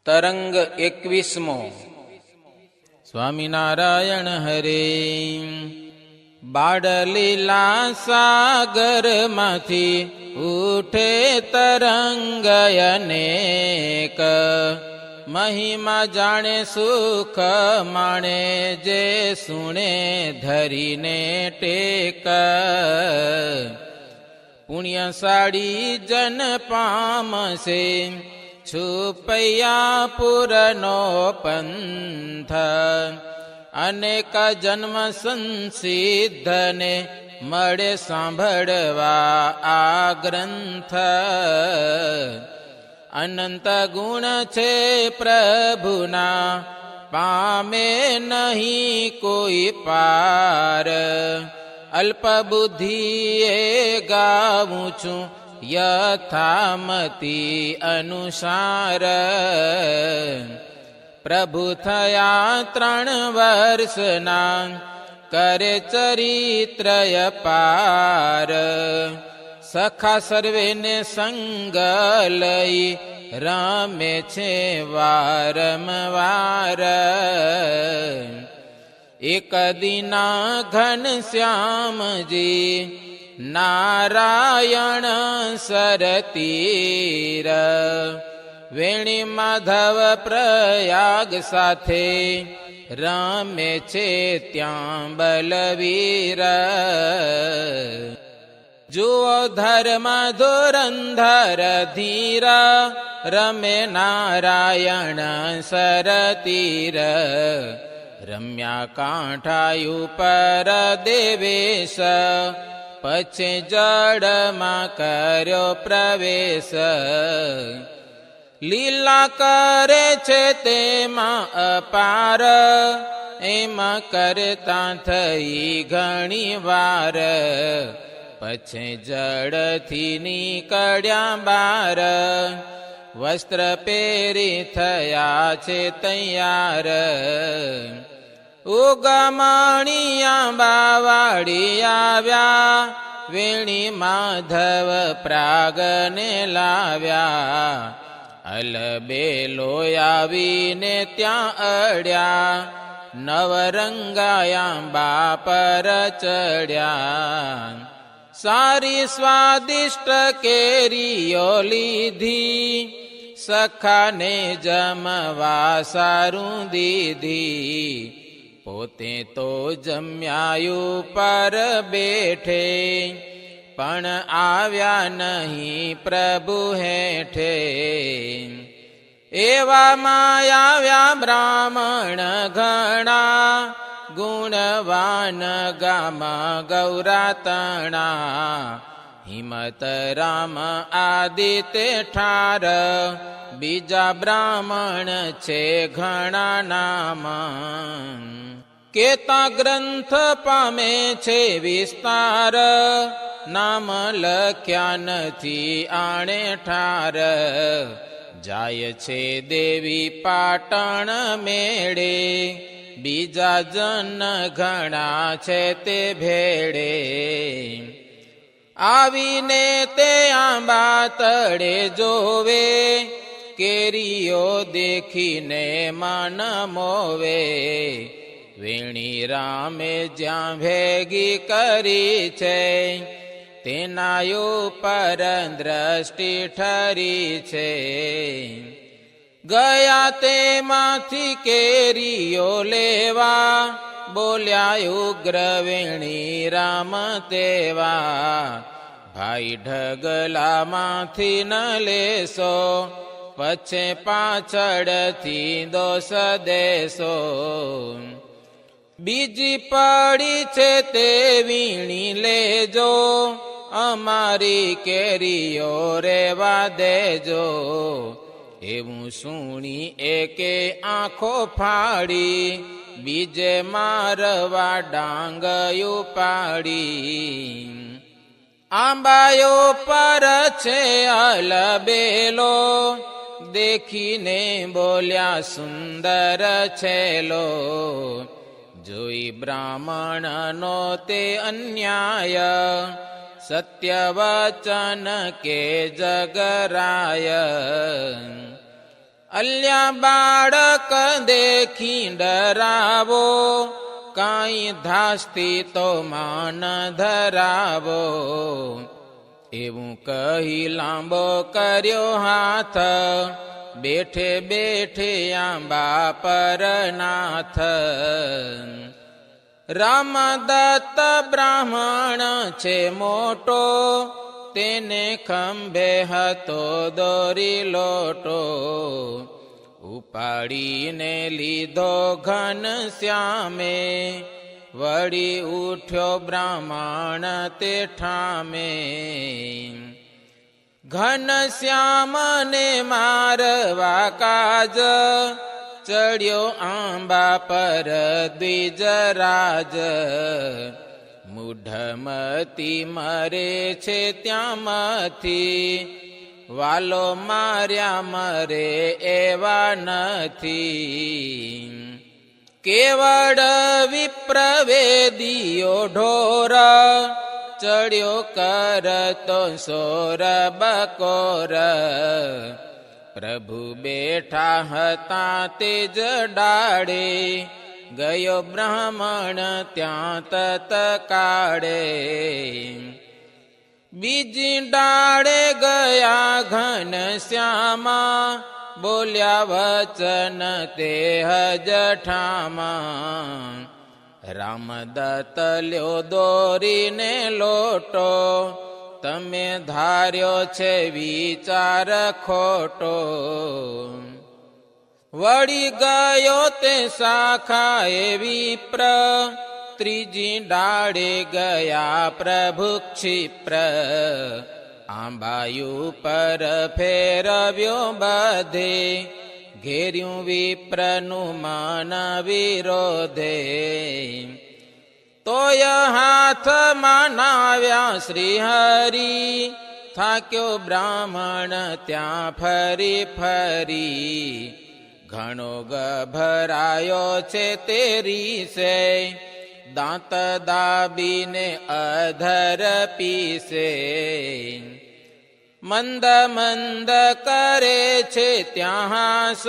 તરંગ 21મો. સ્વામિનારાયણ હરે. બાળલીલા સાગરમાંથી ઉઠે તરંગ અનેક, મહિમા જાણે સુખ માણે જે સુણે ધરીને ટેક. પુણ્યશાળી જન પામશે છુપૈયા પુરનો પંથ, અનેક જન્મ સંસિદ્ધને મળે સાંભળવા આ ગ્રંથ. અનંત ગુણ છે પ્રભુના પામે નહીં કોઈ પાર, અલ્પ બુદ્ધિએ ગાવું છું યથામતી અનુસાર. પ્રભુ થયા 3 વર્ષના કરે ચરિત્રય પાર, સખા સર્વેને સંગ લઈ રમે છે વારંવાર. એક દિના ઘનશ્યામજી નારાયણ સરતીર, વેણી માધવ પ્રયાગ સાથે રમે છે ત્યાં બલવીર. જુઓ ધર્મ ધુરંધર ધીર, રમે નારાયણ સરતીર. રમ્યા કાંઠા ઉપર દેવેશ, પછી જળમાં કર્યો પ્રવેશ. લીલા કરે છે તેમાં અપાર, એમાં કરતા થઈ ઘણી વાર. પછી જળથી નીકળ્યા બાર, વસ્ત્ર પહેરી થયા છે તૈયાર. ઉગમણિયા બાવાડી આવ્યા, વેણી માધવ પ્રાગને લાવ્યા. અલબેલો આવીને ત્યાં અડ્યા, નવરંગાયા બાપર ચડ્યા. સારી સ્વાદિષ્ટ કેરીઓ લીધી, સખાને જમવા સારું દીધી. પોતે તો જમ્યાયું પર બેઠે, પણ આવ્યા નહીં પ્રભુ હેઠે. એવામાં આવ્યા બ્રાહ્મણ ઘણા, ગુણવાન ગામ ગૌરાતણા. હિંમત રામ આદિત્ય ઠાર, બીજા બ્રાહ્મણ છે ઘણા નામ. કેતા ગ્રંથ પામે છે વિસ્તાર, નામ લખ્યા નથી આણે ઠાર. જાય છે દેવી પાટણ મેળે, બીજા જન ઘણા છે તે ભેળે. આવીને તે આંબા તળે જોવે, કેરીઓ દેખીને મન મોવે. વેણી રામે જ્યાં ભેગી કરી છે, તેના ઉપર દ્રષ્ટિ ઠરી છે. ગયા તેમાંથી કેરીઓ લેવા, બોલ્યા ઉગ્ર વેણી રામ તેવા. ભાઈ ઢગલામાંથી ન લેશો, પછે પાછળથી દોષ દેશો. બીજી પડી છે તે વીણી લેજો, અમારી કેરીઓ રેવા દેજો. એવું સુણી એકે આંખો ફાડી, બીજે મારવા ડાંગ ઉપાડી. આંબાયો પર છે અલબેલો, દેખીને બોલ્યા સુંદર છેલો. જોઈ બ્રાહ્મણનો તે અન્યાય, સત્ય વચન કે જગરાય. અલ્યા બાળક દેખી ડરાવો, કાંઈ ધાસ્તી તો માન ધરાવો. એવું કહી લાંબો કર્યો હાથ, બેઠે બેઠે આંબા પર નાથ. રામદત્ત બ્રાહ્મણ છે મોટો, તેને ખંભે હતો દોરી લોટો. ઉપાડીને લીધો ઘનશ્યામે, વળી ઉઠ્યો બ્રાહ્મણ તે ઠામે. ઘનશ્યામને મારવા કાજ, ચડ્યો આંબા પર દ્વિજરાજ. મૂઢમતી મરે છે ત્યાંમાંથી, વાલો માર્યા મરે એવા નથી. કેવળ વિપ્રવેદીઓ ઢોર, ચડ્યો કરતો સોર બકોર. પ્રભુ બેઠા હતા તે જ ડાળે, ગયો બ્રાહ્મણ ત્યાં તત કાળે. બીજી ડાળે ગયા ઘનશ્યામા, બોલ્યા વચન તે હજઠામાં. રામદત્ત લ્યો દોરીને લોટો, તમે ધાર્યો છે વિચાર ખોટો. વળી ગયો તે શાખાએ વિપ્ર, ત્રીજી ડાળે ગયા પ્રભુ ક્ષિપ્ર. આંબાયુ પર ફેરવ્યો બધે, ઘેર્યું વિપ્રનું મન વિરોધે. તોય હાથમાં નાવ્યા શ્રી હરિ, થાક્યો બ્રાહ્મણ ત્યાં ફરી ફરી. ઘણો ગભરાયો છે તેરી સે, દાંત દાબીને અધર પીસે. મંદ મંદ કરે છે ત્યાં હાસ,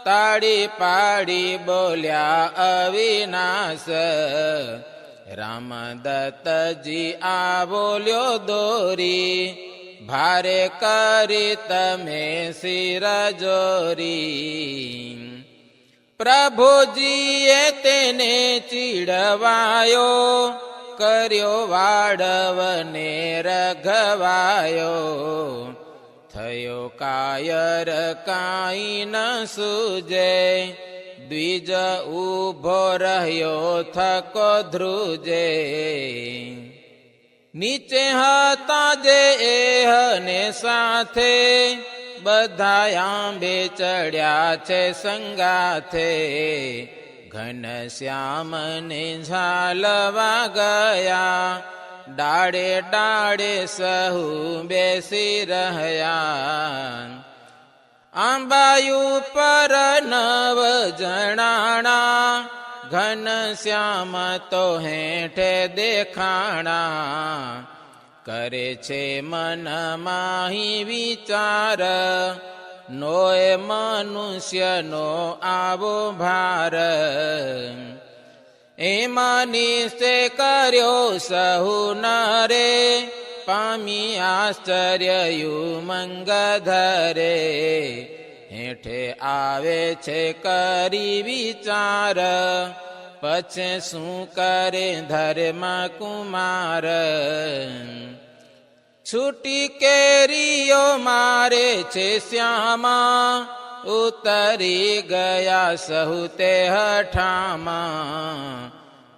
તાળી પાડી બોલ્યા અવિનાશ. રામદત્તજી આ બોલ્યો દોરી, ભારે કરી તમે શિર જોરી. પ્રભુજીએ તેને ચીડવાયો, કર્યો વાડવને રઘવાયો. થયો કાયર કાંઈ ન સૂજે, દ્વિજ ઊભો રહ્યો થકો ધ્રુજે. નીચે હતા જે એહને સાથે, બધા આંબે ચડ્યા છે સંગાથે. ઘનશ્યામને ઝાલવા ગયા, ડાળે ડાળે સહુ બેસી રહ્યા. આંબાયુ પર 9 જણાણા, ઘનશ્યામ તો હેઠે દેખાણા. કરે છે મન માહી વિચાર, નોય મનુષ્યનો આવો ભાર. એમાં નિશ્ચય કર્યો સહુ નરે, પામી આશ્ચર્યયુ મંગધરે. હેઠે આવે છે કરી વિચાર, પછી શું કરે ધર્મ કુમાર. છૂટી કેરીઓ મારે છે શ્યામા, ઉતરી ગયા સહુ તે હઠામાં.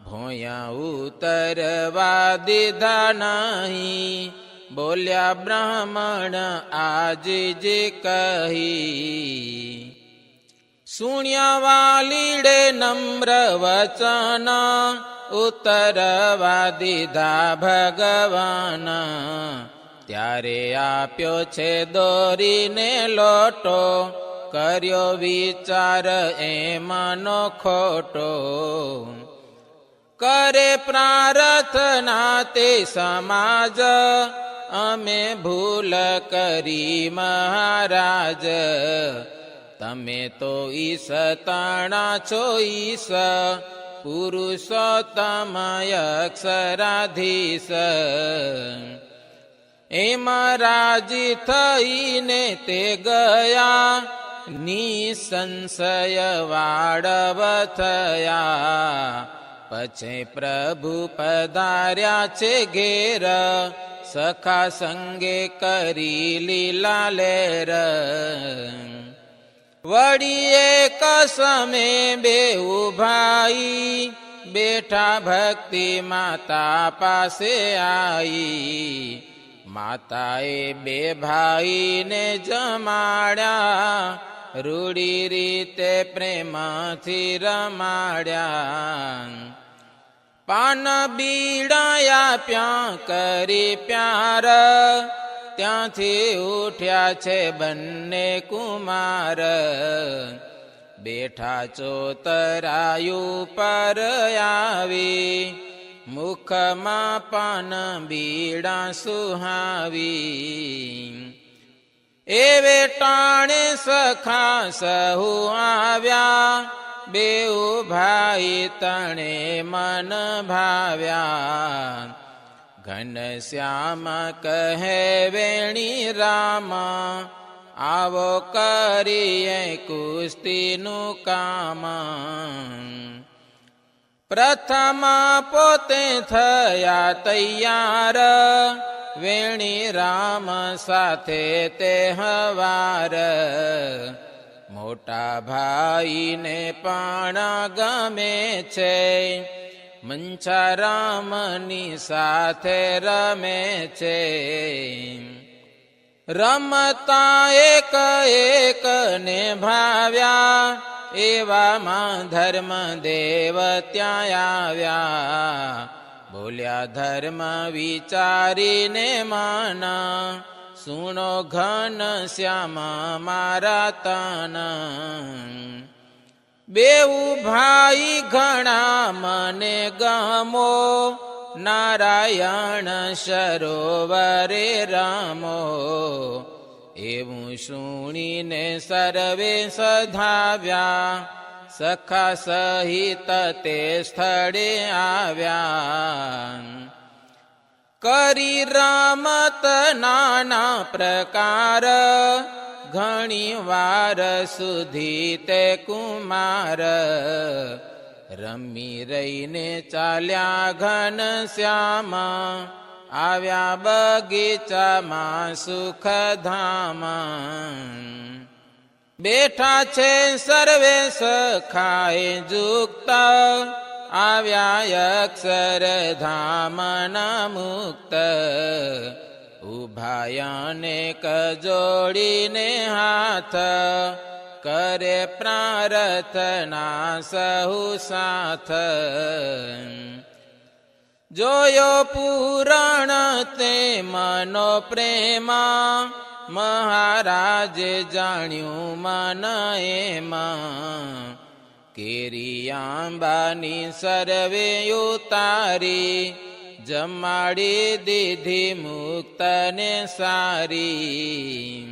ભોયા ઉતરવા દીધા નહીં, બોલ્યા બ્રાહ્મણ આજીજી કહી. સુણ્યા વાલીડે નમ્ર વચન, ઉતરવા દીધા ભગવાન. ત્યારે આપ્યો છે દોરીને લોટો, કર્યો વિચાર એમાંનો ખોટો. કરે પ્રાર્થના તે સમાજ, અમે ભૂલ કરી મહારાજ. તમે તો ઈશ તાણા છો ઈશ પુરુષોત્તમ અક્ષરાધીશ. એમાં રાજી થઈને તે ગયા નિસંશય વાડવ થયા. પછી પ્રભુ પધાર્યા છે ઘેર સખા સંગે કરી લીલા લેર. વળી એક સમે બેઉ ભાઈ બેઠા ભક્તિ માતા પાસે આઈ. માતાએ બે ભાઈને જમાડ્યા રૂડી રીતે પ્રેમથી રમાડ્યા. પાન બીડાયા પ્યાં કરી પ્યાર ત્યાંથી ઉઠ્યા છે બંને કુમાર. બેઠા ચોતરાયું પર આવી મુખમાં પાન બીડા સુહાવી. એ વેટાણે સખા સહુ આવ્યા બેઉ ભાઈ તણે મન ભાવ્યા. ઘનશ્યામ કહે વેણી રામ આવો કરીએ કુસ્તીનું કામ. પ્રથમ પોતે થયા તૈયાર વેણી રામ સાથે તે હવાર. મોટા ભાઈને પણ ગમે છે મંચારામની સાથે રમે છે. રમતા એક એક ને ભાવ્યા એવામાં ધર્મદેવ ત્યાં આવ્યા. બોલ્યા ધર્મ વિચારીને માના સુણો ઘન શ્યામ મારા તન. બેઉ ભાઈ ઘણા મને ગમો નારાયણ સરોવરે રમો. એવું સુણીને સર્વે સધાવ્યા સખા સહિત તે સ્થળે આવ્યા. કરી રમત નાના પ્રકાર ઘણી વાર સુધી તે કુમાર. રમી રહીને ચાલ્યા ઘન શ્યામ આવ્યા બગીચામાં સુખધામ. બેઠા છે સર્વે સખાએ જુક્ત આવ્યા અક્ષરધામના મુક્ત. ઉભાયાને કજોડીને હાથ કરે પ્રાર્થના સહુ સાથ. જોયો પુરાણ તે મનો પ્રેમા મહારાજે જાણ્યું મન એમાં. કેરી આંબાની સર્વે ઉતારી જમાડી દીધી મુક્તને સારી.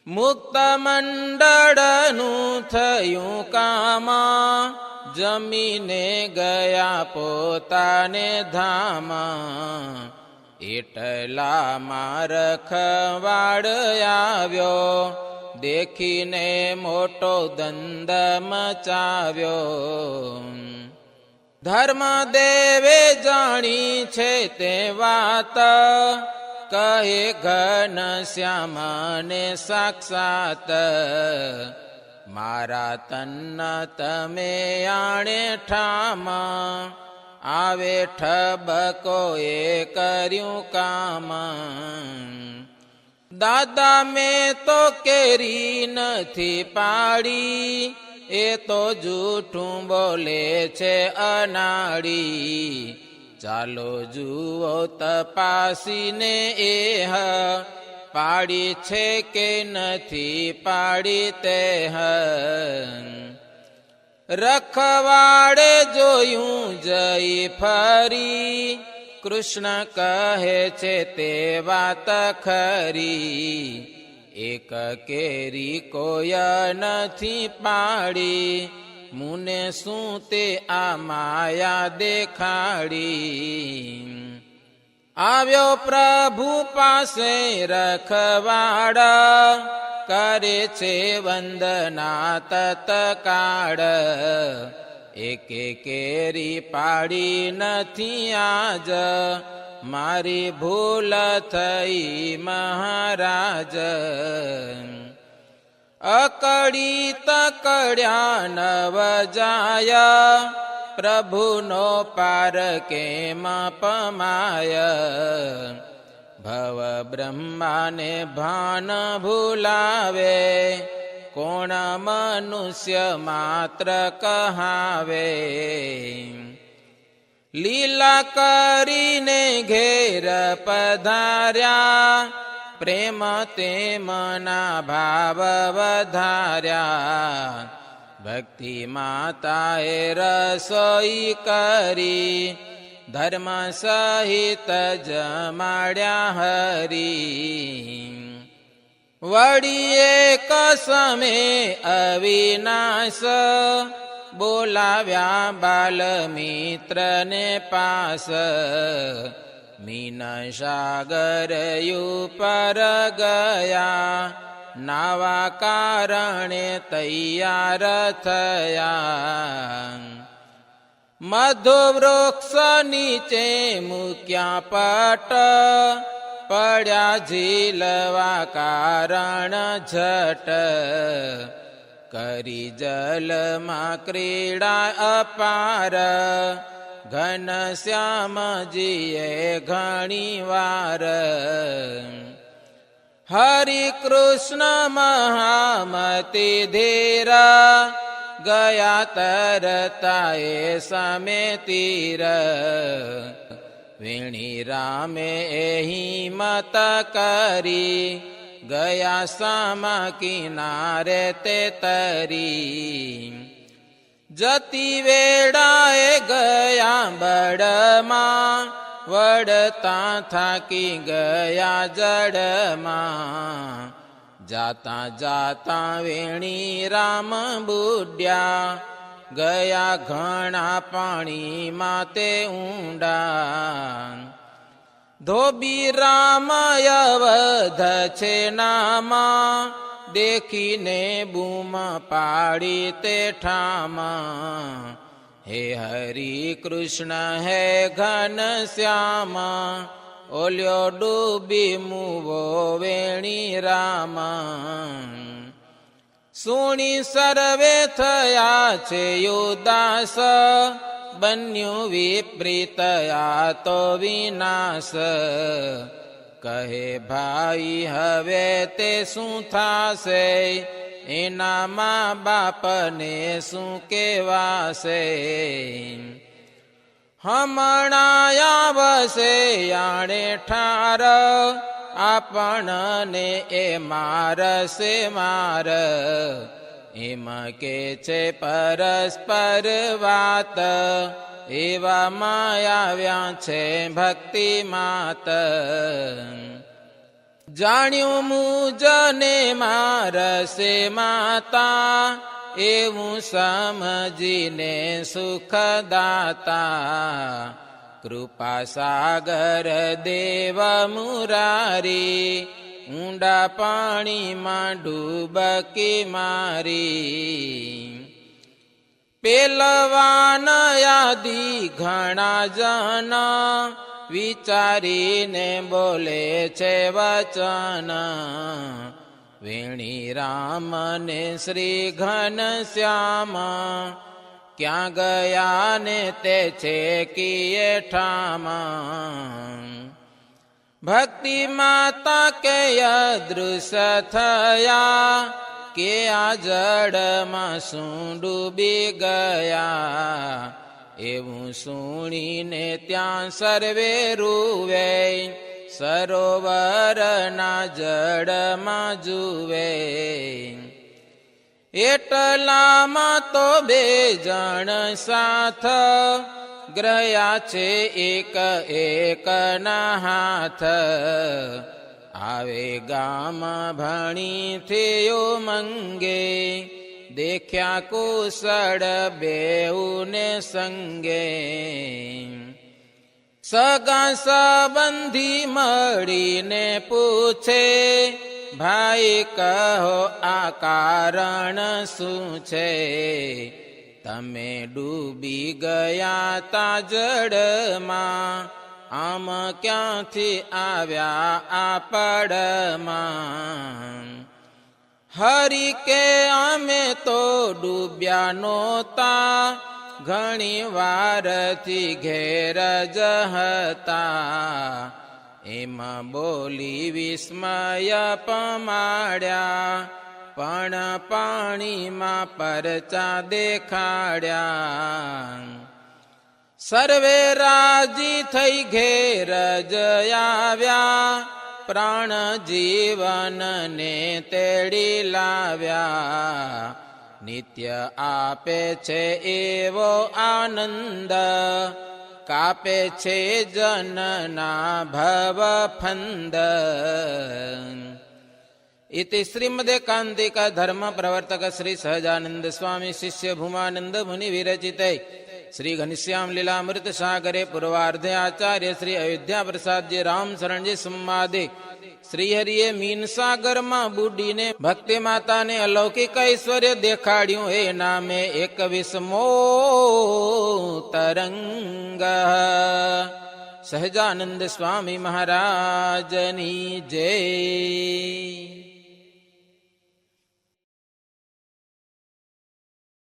મુક્ત મંડળનું થયું કામ જમીને ગયા પોતાને ધામ. એટલામાં રખવાડ આવ્યો દેખીને મોટો દંડ મચાવ્યો. ધર્મદેવે જાણી છે તે વાત કહે ઘન શ્યામને સાક્ષાત. મારા તન તમે આણે ઠામ આવે ઠબકો એ કર્યું કામ. દાદા મેં તો કેરી નથી પાડી એ તો જૂઠું બોલે છે અનાડી. ચાલો જુઓ તપાસીને એ પાડી છે કે નથી પાડી તે. રખવાડે જોયું જઈ ફરી કૃષ્ણ કહે છે તે વાત ખરી. એક કેરી કોય નથી પાડી, મુને શું તે આ માયા દેખાડી. આવ્યો પ્રભુ પાસે રખવાડ, કરે છે વંદના તત્કાળ. એકે કેરી પાડી નથી આજ, મારી ભૂલ થઈ મહારાજ. અકડી તકડ્યા નવ જાય, પ્રભુનો પાર કેમ પમાય. ભવ બ્રહ્માને ભાન ભૂલાવે, કોણ મનુષ્ય માત્ર કહાવે. લીલા કરીને ઘેર પધાર્યા, પ્રેમ તેમના ભાવ વધાર્યા. ભક્તિ માતાએ રસોઈ કરી, ધર્મ સહિત જમાડ્યા હરી. વળી એક સમય અવિનાશ, બોલાવ્યા બાલમિત્રને પાસ. મીન સાગર ઉપર ગયા, નાવા કારણે તૈયાર થયા. મધુ વૃક્ષ નીચે મૂક્યા પટ, પડ્યા ઝીલવા કારણ ઝટ. કરી જલમાં ક્રીડા અપાર, ઘનશ્યામજીએ ઘણી વાર. હરિ કૃષ્ણ મહામતી ધીર, ગયા તરતાએ સમે તીર. વેણી રામે હિંમત કરી, ગયા સામા કિનારે તે તરી. જતી વેળાએ ગયા બળમાં, વડતા થાકી ગયા જડમાં. જાતા જાતા વેણી રામ બુડ્યા, ગયા ઘણા પાણીમાં તે ઊંડા. ધોબી રામ અવધ છે નામા, દેખીને બૂમ પાડી તે ઠામા. હે હરિ કૃષ્ણ હે ઘનશ્યામ, ઓલ્યો ડૂબી મુવો વેણી રામ. સુણી સર્વે થયા છે ઉદાસ, બન્યું વિપરીત આ તો વિનાશ. કહે ભાઈ હવે તે શું થાશે, એના મા બાપને શું કેવાશે. હમણાં આવશે આણે ઠાર, આપણને એ મારશે માર. એમ કે છે પરસ્પર વાત, એવામાં આવ્યા છે ભક્તિ માત. જાણ્યું મુજને મારશે માતા, એવું સમજીને સુખદાતા. કૃપા સાગર દેવ મુરારી, ઊંડા પાણીમાં ડૂબકી મારી. પેલવાન યાદી ઘણા જન, વિચારીને બોલે છે વચન. વેણી રામને શ્રી ઘનશ્યામ, ક્યાં ગયા ને તે છે કિયે ઠામ. ભક્તિ માતા કે અદૃશ્ય થયા, કે આ જળમાં શું ડૂબી ગયા. એવું સુણીને ત્યાં સર્વે રૂવે, સરોવરના જળમાં જુએ. એટલામાં તો બે જણ સાથ, ગ્રહ્યા છે એક એકના હાથ. આવે ગામ ભણી થયો મંગે, દેખ્યા કુશળ બેઉને સંગે. સગા સંબંધી મળીને પૂછે, ભાઈ કહો આ કારણ શું છે? તમે ડૂબી ગયા તા જળમાં, આમ ક્યાંથી આવ્યા આ પડમાં? હરી કે અમે તો ડૂબ્યા નોતા, ઘણી વારથી ઘેર જ હતા. એમાં બોલી વિસ્મય પમાડ્યા, પણ પાણીમાં પરચા દેખાડ્યા. સર્વે રાજી થઈ ઘેર જ આવ્યા, પ્રાણ જીવનને તેડી લાવ્યા. નિત્ય આપે છે એવો આનંદ, કાપે છે જનના ભવ ફંદ. इति श्रीमदेकान्तिक धर्म प्रवर्तक श्री सहजानंद स्वामी शिष्य भूमानंद मुनि विरचिते श्री घनश्याम लीलामृत सागरे पूर्वार्धे आचार्य श्री अयोध्या प्रसाद जी राम शरण जी संवादे श्री हरिये मीन सागर में बूढ़ी ने भक्ति माता ने अलौकिक ऐश्वर्य देखाड्યું એ નામે 21મો तरंग. સહજાનંદ સ્વામી મહારાજની જય.